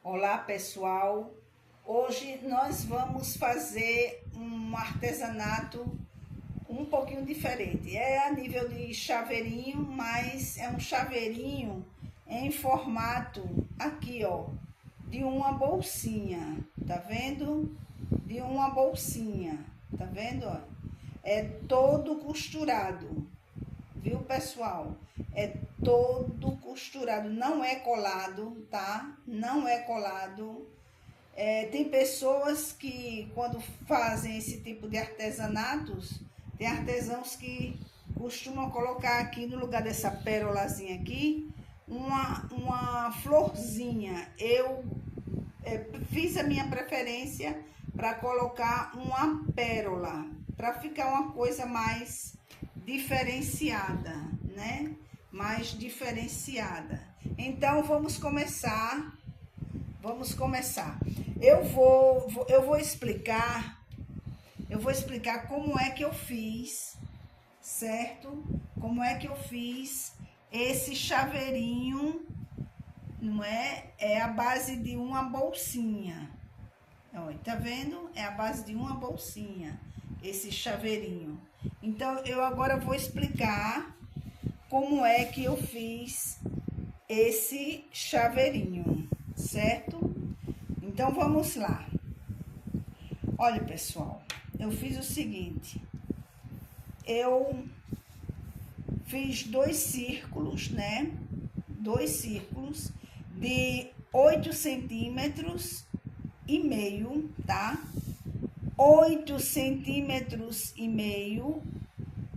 Olá pessoal, hoje nós vamos fazer um artesanato um pouquinho diferente. É a nível de chaveirinho, mas é um chaveirinho em formato aqui, ó, de uma bolsinha, tá vendo? De uma bolsinha, tá vendo? Ó? É todo costurado, viu pessoal? É todo costurado, não é colado, tá? Não é colado. Tem pessoas que quando fazem esse tipo de artesanatos, tem artesãos que costumam colocar aqui no lugar dessa pérolazinha aqui, uma florzinha. Eu fiz a minha preferência para colocar uma pérola, para ficar uma coisa mais diferenciada, né? Mais diferenciada. Então vamos começar. Vamos começar. Eu vou explicar como é que eu fiz, certo? Como é que eu fiz esse chaveirinho, não é? É a base de uma bolsinha. Ó, tá vendo? É a base de uma bolsinha, esse chaveirinho. Então, eu agora vou explicar como é que eu fiz esse chaveirinho, certo? Então, vamos lá. Olha, pessoal, eu fiz o seguinte. Eu fiz 2 círculos, né? 2 círculos de 8 centímetros e meio, tá? 8 centímetros e meio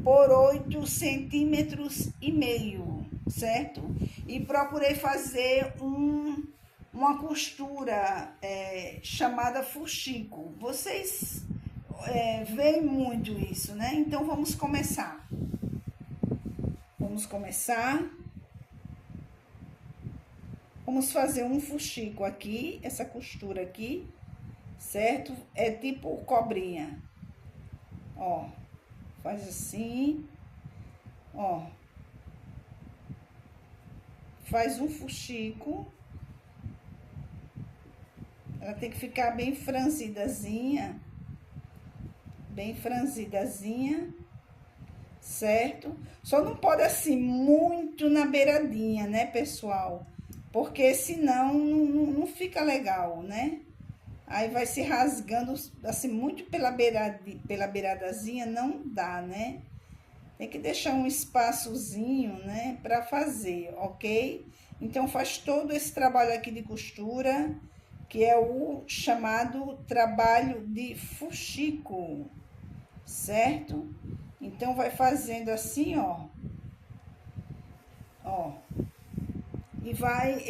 por 8 centímetros e meio, certo? E procurei fazer uma costura chamada fuxico. Vocês veem muito isso, né? Então vamos começar. Vamos começar. Vamos fazer um fuxico aqui, essa costura aqui, certo? É tipo cobrinha. Ó, faz assim, ó. Faz um fuxico. Ela tem que ficar bem franzidazinha. Bem franzidazinha, certo? Só não pode assim muito na beiradinha, né, pessoal? Porque senão não fica legal, né? Aí vai se rasgando assim muito pela beiradazinha, não dá, né? Tem que deixar um espaçozinho, né, para fazer, ok? Então faz todo esse trabalho aqui de costura, que é o chamado trabalho de fuxico, certo? Então vai fazendo assim, ó. Ó. E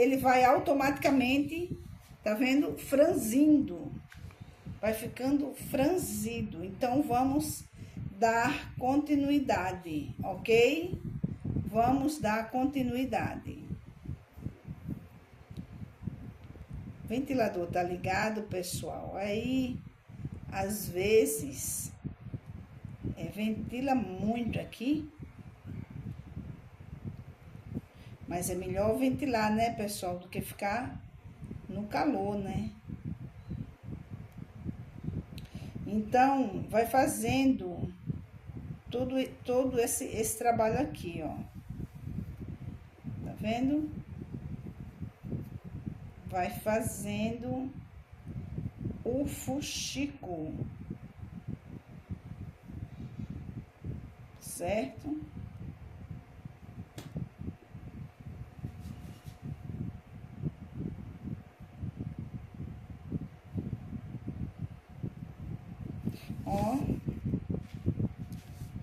ele vai automaticamente, tá vendo? Franzindo. Vai ficando franzido. Então vamos dar continuidade, ok? Vamos dar continuidade. O ventilador tá ligado, pessoal? Aí, às vezes, ventila muito aqui. Mas é melhor ventilar, né, pessoal, do que ficar no calor, né? Então, vai fazendo todo esse trabalho aqui, ó. Tá vendo? Vai fazendo o fuxico. Certo? Ó.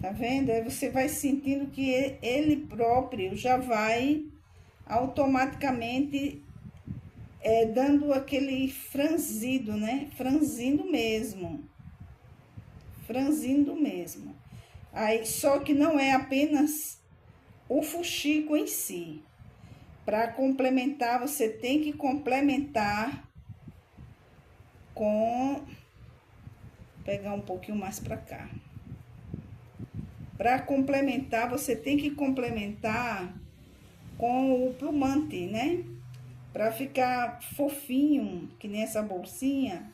Tá vendo? Aí você vai sentindo que ele próprio já vai automaticamente dando aquele franzido, né? Franzindo mesmo. Franzindo mesmo. Aí, só que não é apenas o fuxico em si. Para complementar, você tem que complementar com... Vou pegar um pouquinho mais para cá. Para complementar, você tem que complementar com o plumante, né? Para ficar fofinho, que nem essa bolsinha,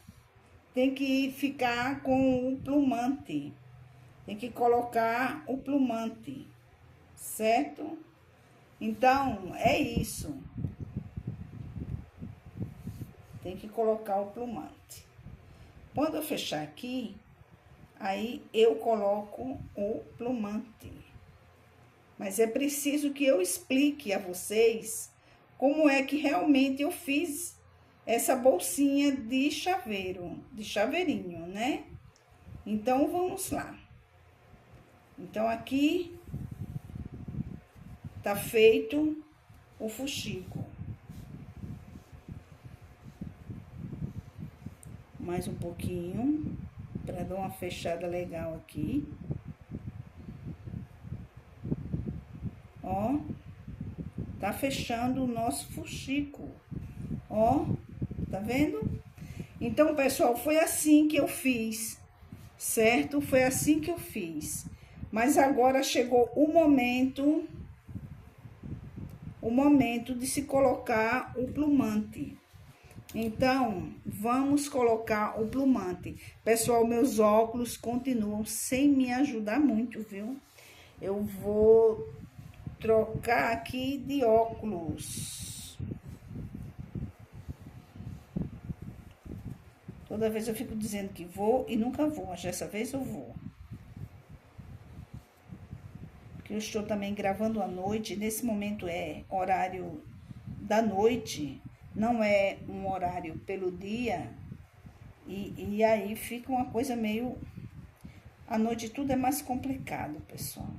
tem que ficar com o plumante. Tem que colocar o plumante, certo? Então, é isso. Tem que colocar o plumante. Quando eu fechar aqui, aí eu coloco o plumante. Mas é preciso que eu explique a vocês como é que realmente eu fiz essa bolsinha de chaveiro, de chaveirinho, né? Então, vamos lá. Então, aqui tá feito o fuxico. Mais um pouquinho, para dar uma fechada legal aqui. Ó, tá fechando o nosso fuxico. Ó, tá vendo? Então, pessoal, foi assim que eu fiz, certo? Foi assim que eu fiz. Mas agora chegou o momento de se colocar o plumante. Então, vamos colocar o plumante. Pessoal, meus óculos continuam sem me ajudar muito, viu? Eu vou trocar aqui de óculos. Toda vez eu fico dizendo que vou e nunca vou, mas dessa vez eu vou. Porque eu estou também gravando à noite, nesse momento é horário da noite, não é um horário pelo dia, e aí fica uma coisa meio... À noite tudo é mais complicado, pessoal.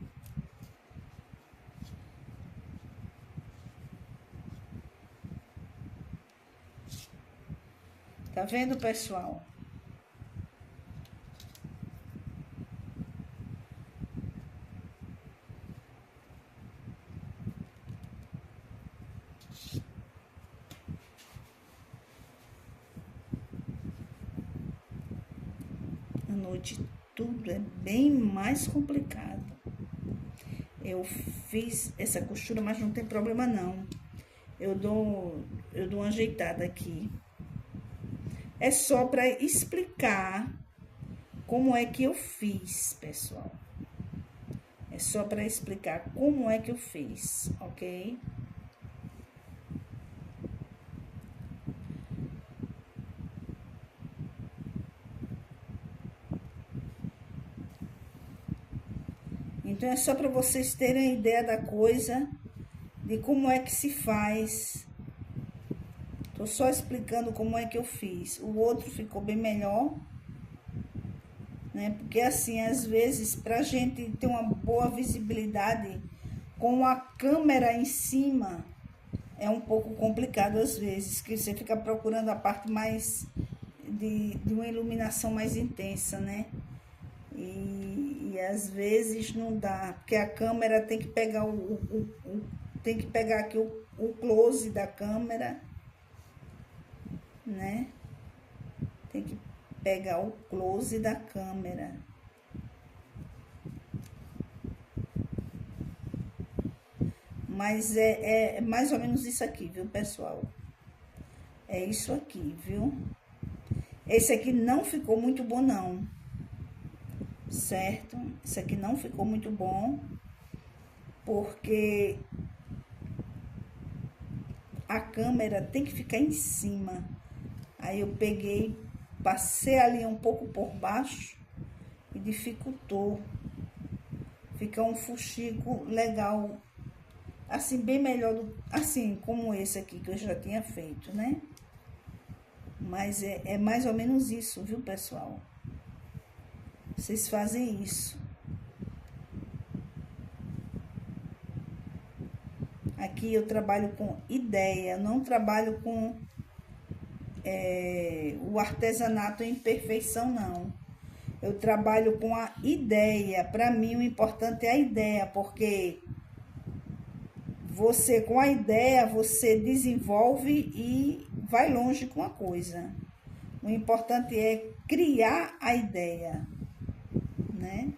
Tá vendo, pessoal? À noite tudo é bem mais complicado. Eu fiz essa costura, mas não tem problema não. Eu dou uma ajeitada aqui. É só para explicar como é que eu fiz, pessoal. É só para explicar como é que eu fiz, ok? Então, é só para vocês terem a ideia da coisa, de como é que se faz. Tô só explicando como é que eu fiz. O outro ficou bem melhor, né? Porque assim, às vezes, pra gente ter uma boa visibilidade com a câmera em cima, é um pouco complicado às vezes, que você fica procurando a parte mais de uma iluminação mais intensa, né? E às vezes não dá, porque a câmera tem que pegar tem que pegar aqui o close da câmera, né? Tem que pegar o close da câmera. Mas é mais ou menos isso aqui, viu, pessoal? É isso aqui, viu? Esse aqui não ficou muito bom, não. Certo? Esse aqui não ficou muito bom, porque a câmera tem que ficar em cima. Aí eu peguei, passei ali um pouco por baixo e dificultou. Fica um fuxico legal, assim, bem melhor, assim, como esse aqui que eu já tinha feito, né? Mas é mais ou menos isso, viu, pessoal? Vocês fazem isso. Aqui eu trabalho com ideia, não trabalho com o artesanato em perfeição, não. Eu trabalho com a ideia. Para mim, o importante é a ideia, porque você, com a ideia, você desenvolve e vai longe com a coisa. O importante é criar a ideia, né?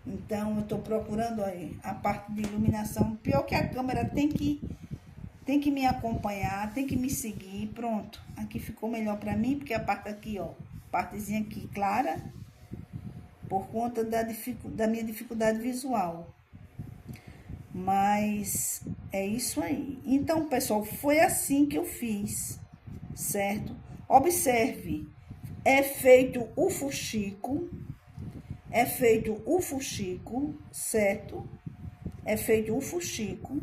Então, eu tô procurando aí a parte de iluminação. Pior que a câmera tem que tem que me acompanhar, tem que me seguir. Pronto, aqui ficou melhor pra mim, porque a parte aqui, ó, partezinha aqui clara, por conta da minha dificuldade visual. Mas é isso aí. Então, pessoal, foi assim que eu fiz, certo? Observe, é feito o fuxico, certo? É feito o fuxico,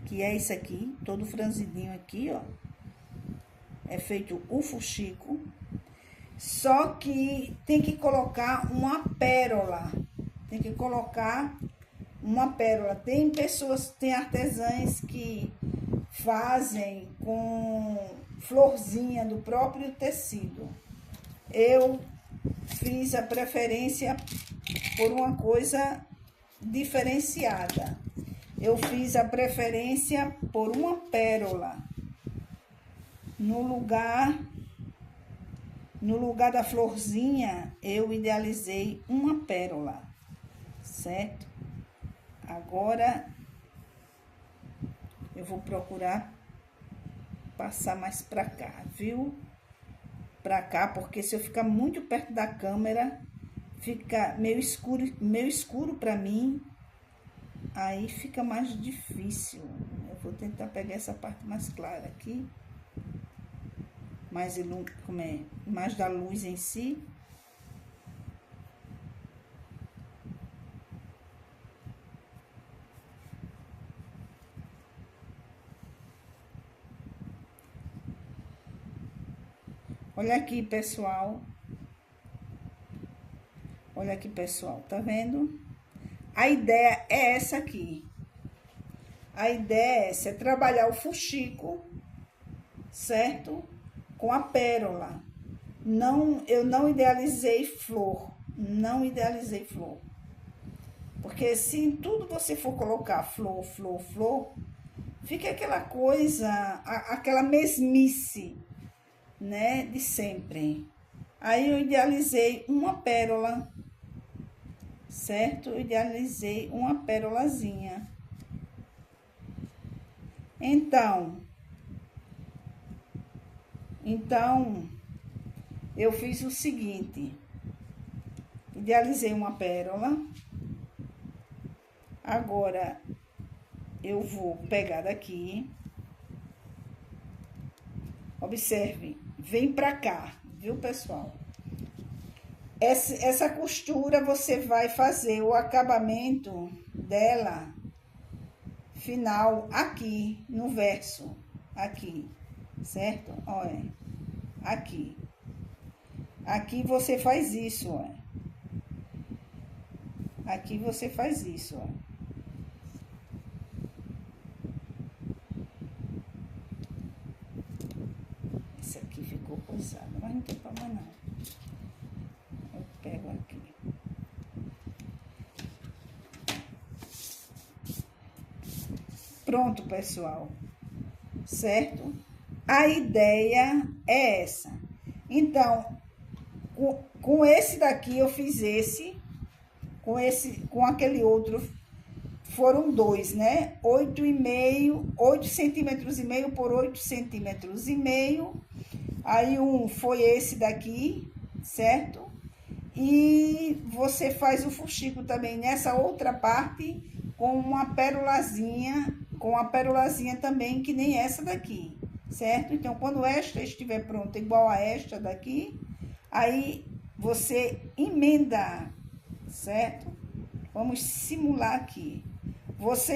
que é esse aqui, todo franzidinho aqui, ó. É feito o fuxico. Só que tem que colocar uma pérola. Tem que colocar uma pérola. Tem pessoas, tem artesãs que fazem com florzinha do próprio tecido. Eu fiz a preferência por uma coisa diferenciada. Eu fiz a preferência por uma pérola. No lugar da florzinha, eu idealizei uma pérola, certo? Agora, eu vou procurar passar mais pra cá, viu? Pra cá, porque se eu ficar muito perto da câmera, fica meio escuro pra mim, aí fica mais difícil. Eu vou tentar pegar essa parte mais clara aqui. Mais da luz em si. Olha aqui, pessoal. Olha aqui, pessoal, tá vendo? A ideia é essa aqui. A ideia é essa, é trabalhar o fuxico, certo? Com a pérola. Eu não idealizei flor. Não idealizei flor. Porque se em tudo você for colocar flor, flor, flor, fica aquela coisa, aquela mesmice, né? De sempre. Aí eu idealizei uma pérola, certo? Eu idealizei uma pérolazinha. Então, eu fiz o seguinte, idealizei uma pérola, agora eu vou pegar daqui, observe, vem pra cá, viu, pessoal? Essa costura você vai fazer o acabamento dela final aqui, no verso, aqui. Certo? Olha, aqui. Aqui você faz isso, olha. Aqui você faz isso, olha. Esse aqui ficou coisado, mas não tem problema não. Eu pego aqui. Pronto, pessoal. Certo? A ideia é essa. Então, com esse daqui eu fiz esse, com aquele outro, foram dois, né? 8 centímetros e meio por 8 centímetros e meio. Aí um foi esse daqui, certo? E você faz o fuxico também nessa outra parte com uma pérolazinha também, que nem essa daqui. Certo? Então, quando esta estiver pronta, igual a esta daqui, aí você emenda, certo? Vamos simular aqui. Você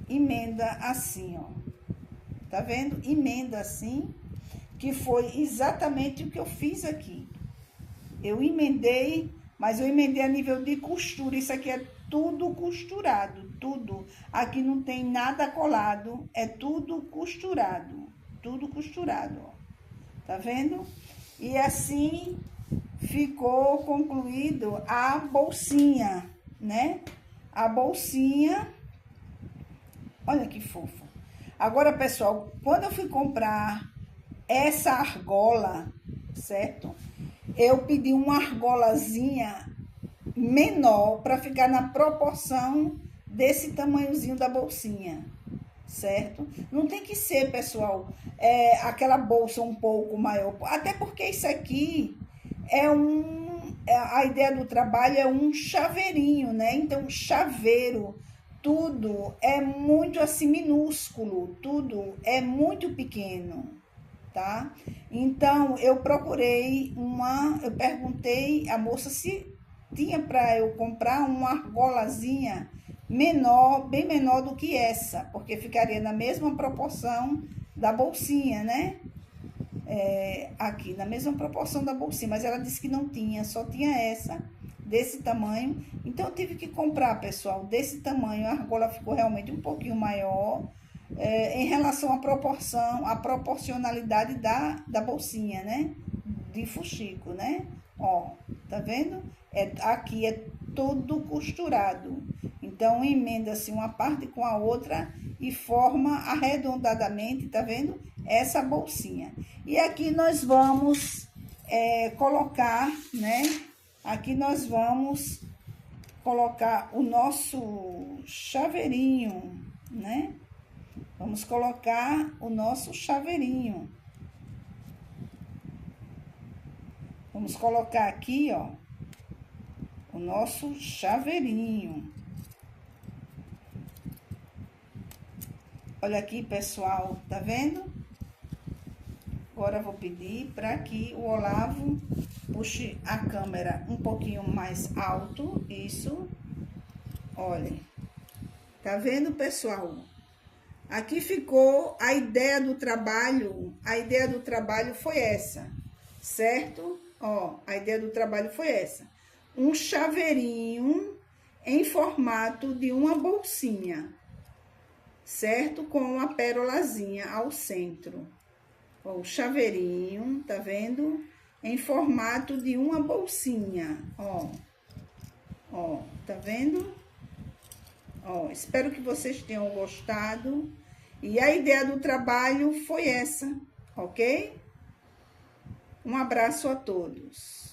emenda assim, ó. Tá vendo? Emenda assim, que foi exatamente o que eu fiz aqui. Eu emendei, mas eu emendei a nível de costura. Isso aqui é tudo costurado, tudo. Aqui não tem nada colado, é tudo costurado, ó. Tá vendo? E assim ficou concluído a bolsinha, né? A bolsinha, olha que fofa. Agora, pessoal, quando eu fui comprar essa argola, certo? Eu pedi uma argolazinha menor para ficar na proporção desse tamanhozinho da bolsinha, certo? Não tem que ser, pessoal, aquela bolsa um pouco maior, até porque isso aqui a ideia do trabalho é um chaveirinho, né? Então, chaveiro, tudo é muito assim minúsculo, tudo é muito pequeno, tá? Então, eu perguntei à moça se tinha para eu comprar uma argolazinha menor, bem menor do que essa, porque ficaria na mesma proporção da bolsinha, né? Aqui, na mesma proporção da bolsinha, mas ela disse que não tinha, só tinha essa, desse tamanho. Então, eu tive que comprar, pessoal, desse tamanho. A argola ficou realmente um pouquinho maior, em relação à proporção, à proporcionalidade da bolsinha, né? De fuxico, né? Ó, tá vendo? Aqui é todo costurado. Então, emenda-se uma parte com a outra e forma arredondadamente, tá vendo? Essa bolsinha. E aqui nós vamos colocar, né? Aqui nós vamos colocar o nosso chaveirinho, né? Vamos colocar o nosso chaveirinho. Vamos colocar aqui, ó, o nosso chaveirinho. Olha aqui, pessoal, tá vendo? Agora eu vou pedir para que o Olavo puxe a câmera um pouquinho mais alto, isso. Olha, tá vendo, pessoal? Aqui ficou a ideia do trabalho foi essa, certo? Ó, a ideia do trabalho foi essa. Um chaveirinho em formato de uma bolsinha, certo? Com uma pérolazinha ao centro. Ó, o chaveirinho, tá vendo? Em formato de uma bolsinha, ó. Ó, tá vendo? Ó, espero que vocês tenham gostado. E a ideia do trabalho foi essa, ok? Um abraço a todos.